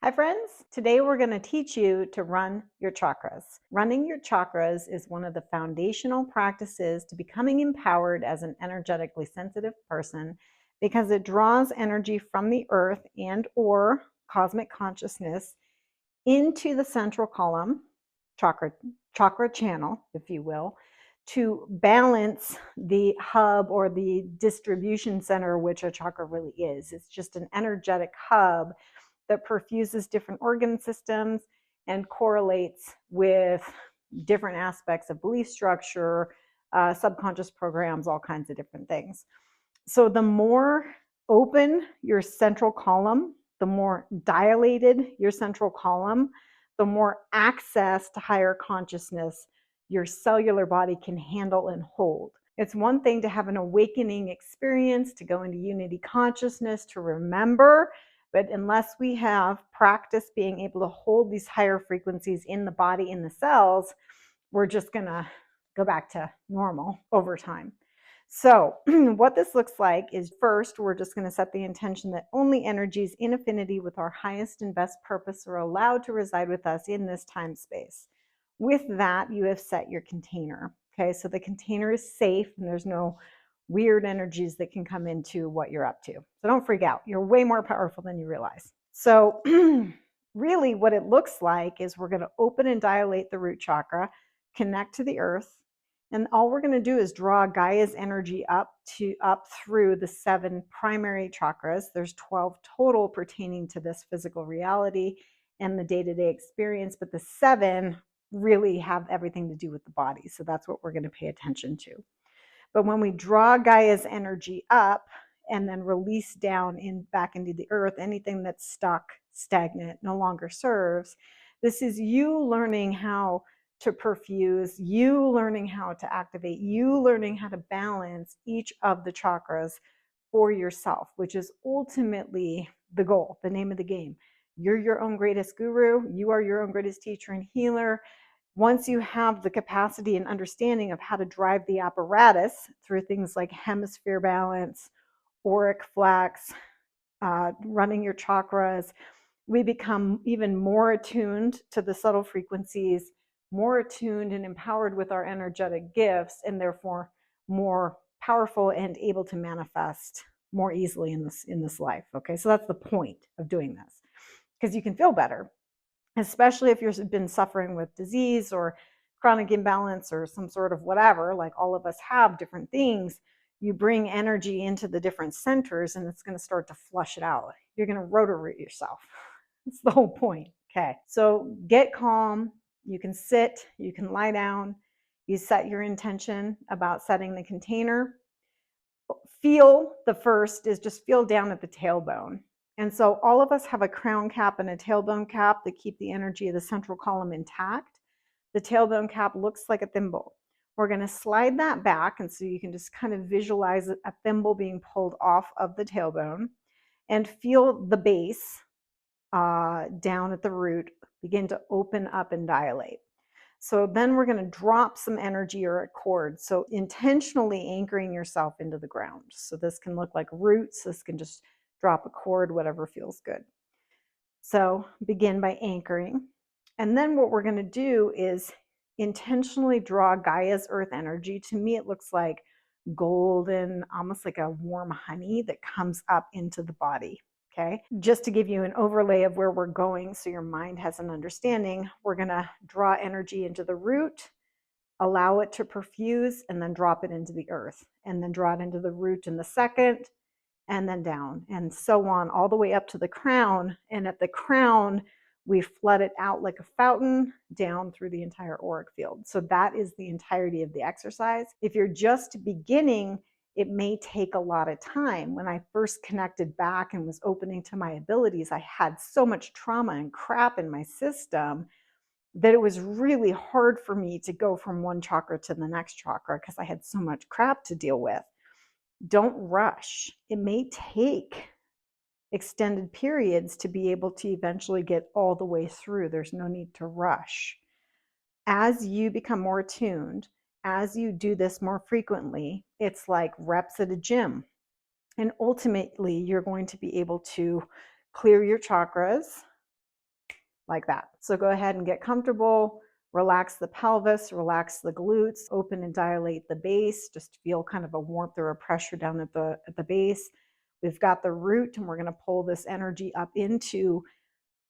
Hi friends, today we're going to teach you to run your chakras. Running your chakras is one of the foundational practices to becoming empowered as an energetically sensitive person because it draws energy from the earth and or cosmic consciousness into the central column, chakra channel, if you will, to balance the hub or the distribution center, which a chakra really is. It's just an energetic hub that perfuses different organ systems and correlates with different aspects of belief structure, subconscious programs, all kinds of different things. So the more open your central column, the more dilated your central column, the more access to higher consciousness your cellular body can handle and hold. It's one thing to have an awakening experience, to go into unity consciousness, to remember, but unless we have practice being able to hold these higher frequencies in the body, in the cells, we're just going to go back to normal over time. So what this looks like is, first, we're just going to set the intention that only energies in affinity with our highest and best purpose are allowed to reside with us in this time space. With that, you have set your container. Okay, so the container is safe and there's no weird energies that can come into what you're up to. So don't freak out. You're way more powerful than you realize. So really what it looks like is we're going to open and dilate the root chakra, connect to the earth, and all we're going to do is draw Gaia's energy up through the 7 primary chakras. There's 12 total pertaining to this physical reality and the day-to-day experience, but the 7 really have everything to do with the body. So that's what we're going to pay attention to. But when we draw Gaia's energy up and then release down back into the earth, anything that's stuck, stagnant, no longer serves, this is you learning how to perfuse, you learning how to activate, you learning how to balance each of the chakras for yourself, which is ultimately the goal, the name of the game. You're your own greatest guru. You are your own greatest teacher and healer. Once you have the capacity and understanding of how to drive the apparatus through things like hemisphere balance, auric flex, running your chakras, we become even more attuned to the subtle frequencies, more attuned and empowered with our energetic gifts, and therefore more powerful and able to manifest more easily in this life. Okay, so that's the point of doing this, because you can feel better, especially if you've been suffering with disease or chronic imbalance or some sort of whatever, like all of us have different things. You bring energy into the different centers and it's going to start to flush it out. You're going to rotor yourself. That's the whole point. Okay, so get calm. You can sit, you can lie down. You set your intention about setting the container. Feel, the first is just feel down at the tailbone. And so all of us have a crown cap and a tailbone cap that keep the energy of the central column intact. The tailbone cap looks like a thimble. We're going to slide that back, and so you can just kind of visualize a thimble being pulled off of the tailbone, and feel the base down at the root begin to open up and dilate. So then we're going to drop some energy or a cord. So intentionally anchoring yourself into the ground. So this can look like roots. This can just drop a cord, whatever feels good. So begin by anchoring. And then what we're going to do is intentionally draw Gaia's earth energy. To me, it looks like golden, almost like a warm honey that comes up into the body. Okay, just to give you an overlay of where we're going so your mind has an understanding, we're going to draw energy into the root, allow it to perfuse, and then drop it into the earth, and then draw it into the root in the second, and then down, and so on, all the way up to the crown. And at the crown, we flood it out like a fountain down through the entire auric field. So that is the entirety of the exercise. If you're just beginning, it may take a lot of time. When I first connected back and was opening to my abilities, I had so much trauma and crap in my system that it was really hard for me to go from one chakra to the next chakra because I had so much crap to deal with. Don't rush. It may take extended periods to be able to eventually get all the way through. There's no need to rush. As you become more attuned, as you do this more frequently, it's like reps at a gym. And ultimately, you're going to be able to clear your chakras, like that. So go ahead and get comfortable. Relax the pelvis, relax the glutes, open and dilate the base. Just feel kind of a warmth or a pressure down at the base. We've got the root, and we're going to pull this energy up into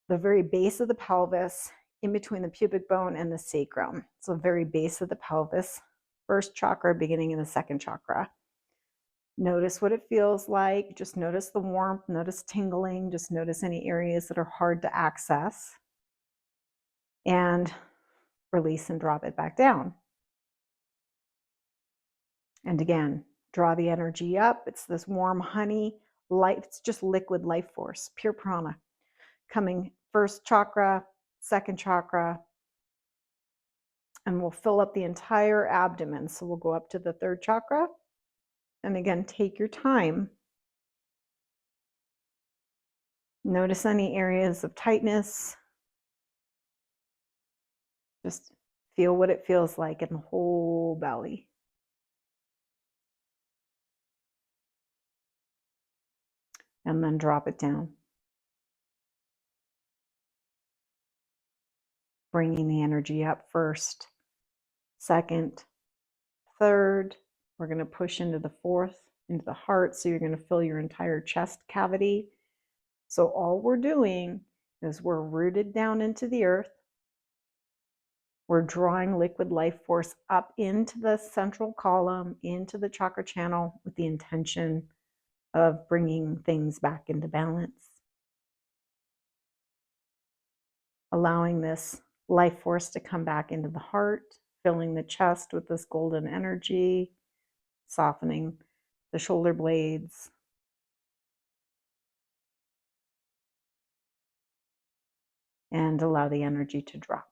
the very base of the pelvis, in between the pubic bone and the sacrum. So very base of the pelvis, first chakra, beginning in the second chakra. Notice what it feels like. Just notice the warmth, notice tingling, just notice any areas that are hard to access. And release and drop it back down. And again, draw the energy up. It's this warm honey, life, it's just liquid life force, pure prana, coming first chakra, second chakra, and we'll fill up the entire abdomen. So we'll go up to the third chakra. And again, take your time. Notice any areas of tightness. Just feel what it feels like in the whole belly. And then drop it down. Bringing the energy up first, second, third. We're going to push into the fourth, into the heart. So you're going to fill your entire chest cavity. So all we're doing is we're rooted down into the earth. We're drawing liquid life force up into the central column, into the chakra channel, with the intention of bringing things back into balance. Allowing this life force to come back into the heart, filling the chest with this golden energy, softening the shoulder blades. And allow the energy to drop.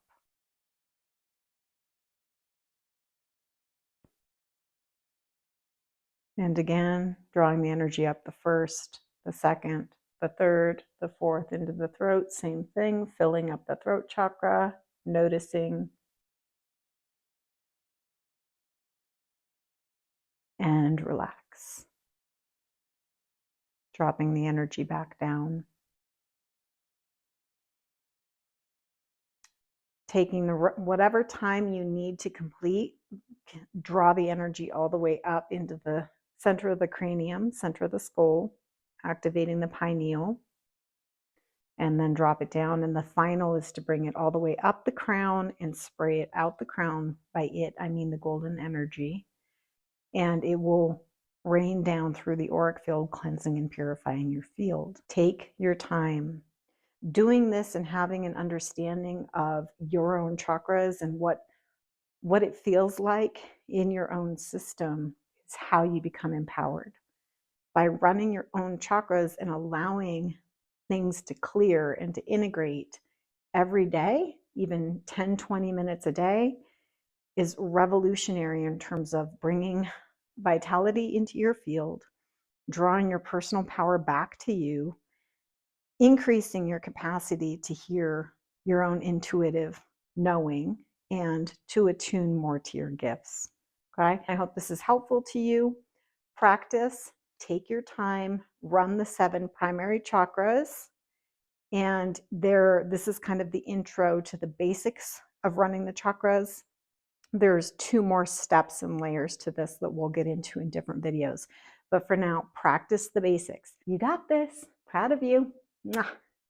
And again, drawing the energy up the first, the second, the third, the fourth into the throat. Same thing, filling up the throat chakra, noticing. And relax. Dropping the energy back down. Taking whatever time you need to complete, draw the energy all the way up into the center of the cranium, center of the skull, activating the pineal, and then drop it down. And the final is to bring it all the way up the crown and spray it out the crown. By it, I mean the golden energy. And it will rain down through the auric field, cleansing and purifying your field. Take your time. Doing this and having an understanding of your own chakras and what it feels like in your own system is how you become empowered. By running your own chakras and allowing things to clear and to integrate every day, even 10, 20 minutes a day, is revolutionary in terms of bringing vitality into your field, drawing your personal power back to you, increasing your capacity to hear your own intuitive knowing and to attune more to your gifts. Okay, I hope this is helpful to you. Practice, take your time, run the 7 primary chakras. And this is kind of the intro to the basics of running the chakras. There's 2 more steps and layers to this that we'll get into in different videos. But for now, practice the basics. You got this. Proud of you. Mwah.